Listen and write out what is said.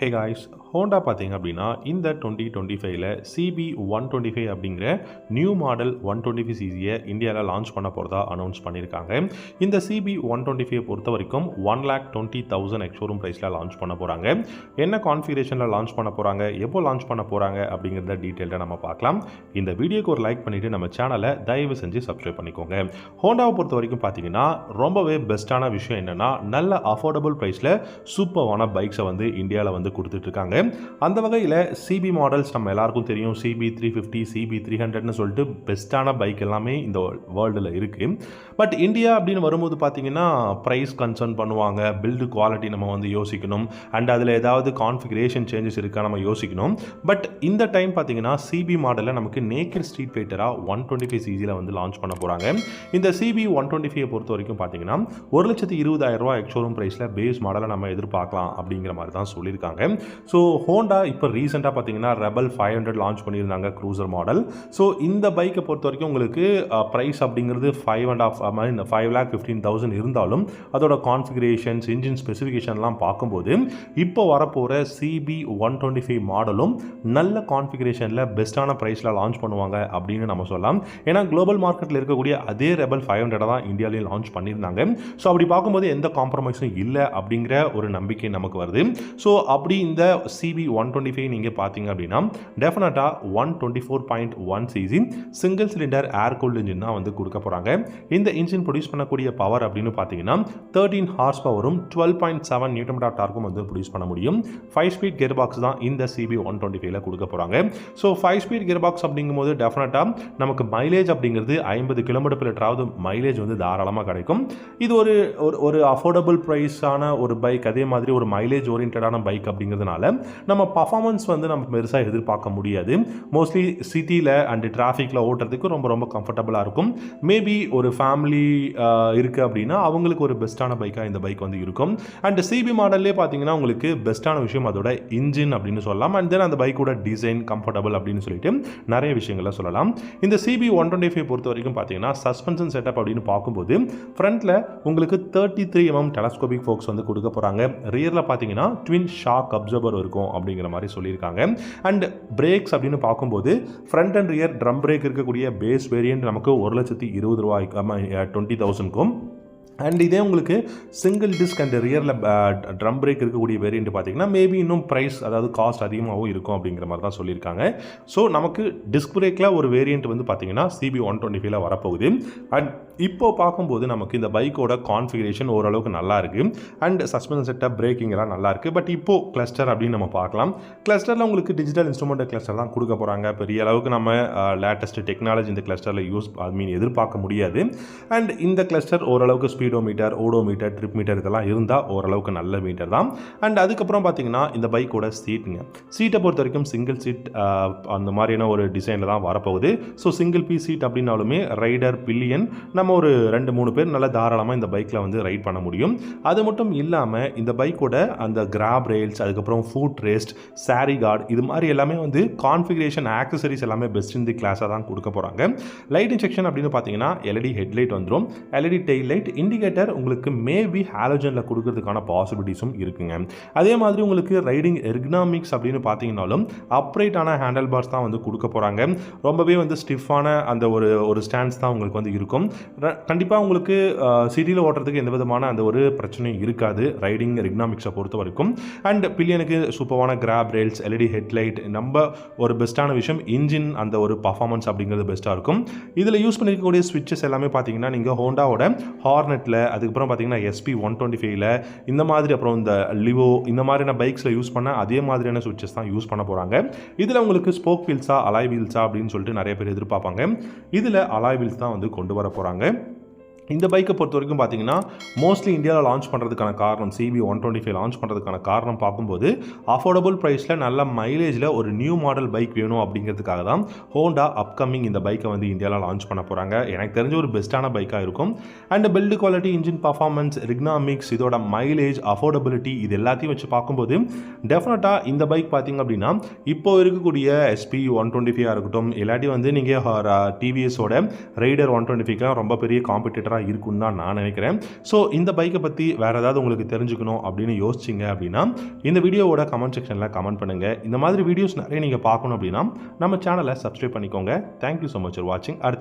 Hey guys, Honda பார்த்தீங்க அப்படின்னா இந்த 2025ல் CB125 அப்படிங்கிற நியூ மாடல் 125 சிசியை இந்தியாவில் லான்ச் பண்ண போகிறதா அனௌன்ஸ் பண்ணியிருக்காங்க. இந்த CB125 பொறுத்த வரைக்கும் 1,20,000 எக்ஸ்ஷோரூம் ப்ரைஸில் லான்ச் பண்ண போகிறாங்க. என்ன கான்ஃபிகரேஷனில் லான்ச் பண்ண போகிறாங்க, எப்போ லான்ச் பண்ண போகிறாங்க அப்படிங்கிறத டீட்டெயிலாக நம்ம பார்க்கலாம். இந்த வீடியோக்கு ஒரு லைக் பண்ணிவிட்டு நம்ம சேனலை தயவு செஞ்சு சப்ஸ்கிரைப் பண்ணிக்கோங்க. ஹோண்டாவை பொறுத்த வரைக்கும் பார்த்தீங்கன்னா ரொம்பவே பெஸ்ட்டான விஷயம் என்னென்னா, நல்ல அஃபோர்டபுள் ப்ரைஸில் சூப்பரான பைக்ஸை வந்து இந்தியாவில் வந்து கொடுத்துட்ருக்காங்க. அந்த வகையில் சிபி மாடல்ஸ் நம்ம எல்லாருக்கும் தெரியும். CB350, CB300ன்னு சொல்லிட்டு பெஸ்ட்டான பைக் எல்லாமே இந்த வேர்ல்டில் இருக்குது. பட் இந்தியா அப்படின்னு வரும்போது பார்த்தீங்கன்னா ப்ரைஸ் கன்சர்ன் பண்ணுவாங்க, பில்டு குவாலிட்டி நம்ம வந்து யோசிக்கணும், அண்ட் அதில் ஏதாவது கான்ஃபிகரேஷன் சேஞ்சஸ் இருக்கா நம்ம யோசிக்கணும். பட் இந்த டைம் பார்த்தீங்கன்னா சிபி மாடலில் நமக்கு நேக்கட் ஸ்ட்ரீட் ஃபைட்டராக 125 சிசியில் வந்து லான்ச் பண்ண போகிறாங்க. இந்த CB125 பொறுத்த வரைக்கும் பார்த்தீங்கன்னா 1,20,000 எக்ஸ்ஷோரூம் ப்ரைஸில் பேஸ் மாடலை நம்ம எதிர்பார்க்கலாம் அப்படிங்கிற மாதிரி தான் சொல்லியிருக்காங்க. ஸோ ஹோண்டா இப்போ ரீசெண்டாக பார்த்தீங்கன்னா ரெபல் 500 லான்ச் பண்ணியிருந்தாங்க, க்ரூசர் மாடல். ஸோ இந்த பைக்கை பொறுத்த வரைக்கும் உங்களுக்கு ப்ரைஸ் அப்படிங்கிறது 5,15,000 இருந்தாலும் அதோட கான்ஃபிகரேஷன்ஸ், இன்ஜின் ஸ்பெசிஃபிகேஷன்லாம் பார்க்கும்போது இப்போ வரப்போகிற CB125 மாடலும் நல்ல கான்ஃபிகரேஷனில் பெஸ்ட்டான ப்ரைஸில் லான்ச் பண்ணுவாங்க அப்படின்னு நம்ம சொல்லலாம். ஏன்னா குளோபல் மார்க்கெட்டில் இருக்கக்கூடிய அதே ரெபல் 500 தான் இந்தியாவிலையும் லான்ச் பண்ணியிருந்தாங்க. ஸோ அப்படி பார்க்கும்போது எந்த காம்ப்ரமைஸும் இல்லை அப்படிங்கிற ஒரு நம்பிக்கை நமக்கு வருது. ஸோ அப்படி இந்த CB125 நீங்கள் பார்த்தீங்க அப்படின்னா டெஃபினட்டாக 124.1 சிசி சிங்கிள் சிலிண்டர் ஏர் கூல்டு இன்ஜின் தான் வந்து கொடுக்க போகிறாங்க. இந்த இன்ஜின் ப்ரொடியூஸ் பண்ணக்கூடிய பவர் அப்படின்னு பார்த்தீங்கன்னா 13 ஹார்ஸ் பவரும் 12.7 நியூட்டன் டார்க்கும் வந்து ப்ரொடியூஸ் பண்ண முடியும். 5 ஸ்பீட் கியர் பாக்ஸ் தான் இந்த CB125ல கொடுக்க போகிறாங்க. ஸோ 5 ஸ்பீட் கியர் பாக்ஸ் அப்படிங்கும்போது டெஃபினட்டாக நமக்கு மைலேஜ் அப்படிங்கிறது 50 km/h மைலேஜ் வந்து தாராளமாக கிடைக்கும். இது ஒரு அஃபோர்டபுள் ப்ரைஸான ஒரு பைக், அதே மாதிரி ஒரு மைலேஜ் ஓரியன்டான பைக் அப்படிங்கிறதுனால நம்ம பர்ஃபார்மன்ஸ் வந்து நம்ம பெருசாக எதிர்பார்க்க முடியாது. மோஸ்ட்லி சிட்டியில் அண்ட் டிராஃபிக்கில் ஓட்டுறதுக்கு ரொம்ப ரொம்ப கம்ஃபர்டபுளாக இருக்கும். மேபி ஒரு ஃபேமிலி இருக்குது அப்படின்னா அவங்களுக்கு ஒரு பெஸ்ட்டான பைக்காக இந்த பைக் வந்து இருக்கும். அண்ட் சிபி மாடல்லே பார்த்தீங்கன்னா உங்களுக்கு பெஸ்ட்டான விஷயம் அதோட இன்ஜின் அப்படின்னு சொல்லலாம். அண்ட் தென் அந்த பைக்கோட டிசைன், கம்ஃபர்டபுள் அப்படின்னு சொல்லிட்டு நிறைய விஷயங்களை சொல்லலாம். இந்த CB125 பொறுத்த வரைக்கும் பார்த்தீங்கன்னா சஸ்பென்ஷன் செட்டப் அப்படின்னு பார்க்கும்போது ஃப்ரண்ட்டில் உங்களுக்கு 33 mm டெலஸ்கோபிக் ஃபோக்ஸ் வந்து கொடுக்க போகிறாங்க. ரியரில் பார்த்தீங்கன்னா ட்வின் ஷாக் அப்சர்வர் இருக்கும் அப்படிங்கிற மாதிரி சொல்லியிருக்காங்க. அண்ட் பிரேக்ஸ் அப்படின்னு பார்க்கும்போது front and rear drum brake இருக்கக்கூடிய பேஸ் வேரியன்ட் நமக்கு 1,20,000க்கும் அண்ட் இதே உங்களுக்கு சிங்கிள் டிஸ்க் அண்ட் ரியரில் ட்ரம் பிரேக் இருக்கக்கூடிய வேரியண்ட் பார்த்தீங்கன்னா மேபி இன்னும் ப்ரைஸ், அதாவது காஸ்ட் அதிகமாகவும் இருக்கும் அப்படிங்கிற மாதிரி தான் சொல்லியிருக்காங்க. ஸோ நமக்கு டிஸ்க் பிரேக்கில் ஒரு வேரியண்ட் வந்து பார்த்தீங்கன்னா CB125ல வரப்போகுது. அண்ட் இப்போ பார்க்கும்போது நமக்கு இந்த பைக்கோட கான்ஃபிகரேஷன் ஓரளவுக்கு நல்லா இருக்குது. அண்ட் சஸ்பென்ஷன் செட்டப், பிரேக்கிங் எல்லாம் நல்லா இருக்குது. பட் இப்போ கிளஸ்டர் அப்படின்னு நம்ம பார்க்கலாம். கிளஸ்டரில் உங்களுக்கு டிஜிட்டல் இன்ஸ்ட்ருமெண்ட் கிளஸ்டர் தான் கொடுக்க போகிறாங்க. பெரிய அளவுக்கு நம்ம லேட்டஸ்ட் டெக்னாலஜி இந்த கிளஸ்டரில் எதிர்பார்க்க முடியாது. அண்ட் இந்த கிளஸ்டர் ஓரளவுக்கு ஸ்பீடோமீட்டர், ஓடோமீட்டர், ட்ரிப் மீட்டர் இதெல்லாம் இருந்தால் ஓரளவுக்கு நல்ல மீட்டர் தான். அண்ட் அதுக்கப்புறம் பார்த்தீங்கன்னா இந்த பைக்கோட சீட்டை பொறுத்த வரைக்கும் சிங்கிள் சீட் அந்த மாதிரியான ஒரு டிசைனில் தான் வரப்போகுது. ஸோ சிங்கிள் பீஸ் சீட் அப்படின்னாலுமே ரைடர், பில்லியன் நம்ம ஒரு 2-3 பேர் நல்லா தாராளமாக இந்த பைக்கில் வந்து ரைட் பண்ண முடியும். அது மட்டும் இல்லாமல் இந்த பைக்கோட அந்த கிராப் ரெயில்ஸ், அதுக்கப்புறம் ஃபுட் ரெஸ்ட், சாரி கார்டு, இது மாதிரி எல்லாமே வந்து கான்ஃபிகரேஷன் ஆக்சசரிஸ் எல்லாமே பெஸ்ட் இன் தி கிளாஸாக தான் கொடுக்க போகிறாங்க. லைட்டிங் செக்ஷன் அப்படின்னு பார்த்தீங்கன்னா LED ஹெட்லைட் வந்துடும், LED டெயில் லைட், இண்டிகேட்டர் உங்களுக்கு மேபி ஹாலோஜனில் கொடுக்கறதுக்கான பாசிபிலிட்டிஸும் இருக்குங்க. அதே மாதிரி உங்களுக்கு ரைடிங் எர்கனாமிக்ஸ் அப்படின்னு பார்த்தீங்கன்னாலும் அப்ரைட்டான ஹேண்டில் பார்ஸ் தான் வந்து கொடுக்க போகிறாங்க. ரொம்பவே வந்து ஸ்டிஃபான அந்த ஒரு ஸ்டாண்ட்ஸ் தான் உங்களுக்கு வந்து இருக்கும். கண்டிப்பாக உங்களுக்கு சிட்டியில் ஓட்டுறதுக்கு எந்த விதமான அந்த ஒரு பிரச்சனையும் இருக்காது ரைடிங் எர்கனாமிக்ஸை பொறுத்த வரைக்கும். அண்ட் பில்லியனுக்கு சூப்பரான கிராப் ரெயில்ஸ், LED ஹெட்லைட், நம்ம ஒரு பெஸ்ட்டான விஷயம் இன்ஜின் அந்த ஒரு பர்ஃபார்மன்ஸ் அப்படிங்கிறது பெஸ்ட்டாக இருக்கும். இதில் யூஸ் பண்ணிருக்கக்கூடிய ஸ்விட்சஸ் எல்லாமே பார்த்தீங்கன்னா நீங்கள் ஹோண்டாவோட ஹார்னெட்டில், அதுக்கப்புறம் பார்த்தீங்கன்னா SP125ல இந்த மாதிரி, அப்புறம் இந்த லிவோ இந்த மாதிரியான பைக்ஸில் யூஸ் பண்ண அதே மாதிரியான சுவிட்சஸ் தான் யூஸ் பண்ண போகிறாங்க. இதில் உங்களுக்கு ஸ்போக் வீல்ஸா, அலாய் வீல்ஸா அப்படின்னு சொல்லிட்டு நிறைய பேர் எதிர்பார்ப்பாங்க. இதில் அலாய் வீல்ஸ் தான் வந்து கொண்டு வர போகிறாங்க. இந்த பைக்கை பொறுத்த வரைக்கும் பார்த்தீங்கன்னா மோஸ்ட்லி இந்தியாவில் லான்ச் பண்ணுறதுக்கான காரணம், CB125 லான்ச் பண்ணுறதுக்கான காரணம் பார்க்கும்போது அஃபோர்டபுள் ப்ரைஸில் நல்ல மைலேஜில் ஒரு நியூ மாடல் பைக் வேணும் அப்படிங்கிறதுக்காக தான் ஹோண்டா அப்கமிங் இந்த பைக்கை வந்து இந்தியாவில் லான்ச் பண்ண போகிறாங்க. எனக்கு தெரிஞ்ச ஒரு பெஸ்ட்டான பைக்காக இருக்கும். And build quality, engine performance, ergonomics, இதோட மைலேஜ், அஃபோர்டபிலிட்டி இது எல்லாத்தையும் வச்சு பார்க்கும்போது டெஃபினட்டாக இந்த பைக் பார்த்தீங்க அப்படின்னா இப்போ இருக்கக்கூடிய SP125 இருக்கட்டும், இல்லாட்டி வந்து நீங்கள் TVSோட ரைடர் 125க்கு ரொம்ப பெரிய காம்படிட்டராக பெட்டராக இருக்குன்னு தான் நான் நினைக்கிறேன். ஸோ இந்த பைக்கை பற்றி வேறு ஏதாவது உங்களுக்கு தெரிஞ்சுக்கணும் அப்படின்னு யோசிச்சிங்க அப்படின்னா இந்த வீடியோவோட கமெண்ட் செக்ஷனில் கமெண்ட் பண்ணுங்கள். இந்த மாதிரி வீடியோஸ் நிறைய நீங்கள் பார்க்கணும் அப்படின்னா நம்ம சேனலை சப்ஸ்கிரைப் பண்ணிக்கோங்க. தேங்க்யூ ஸோ மச் ஃபார் வாட்சிங். அடுத்த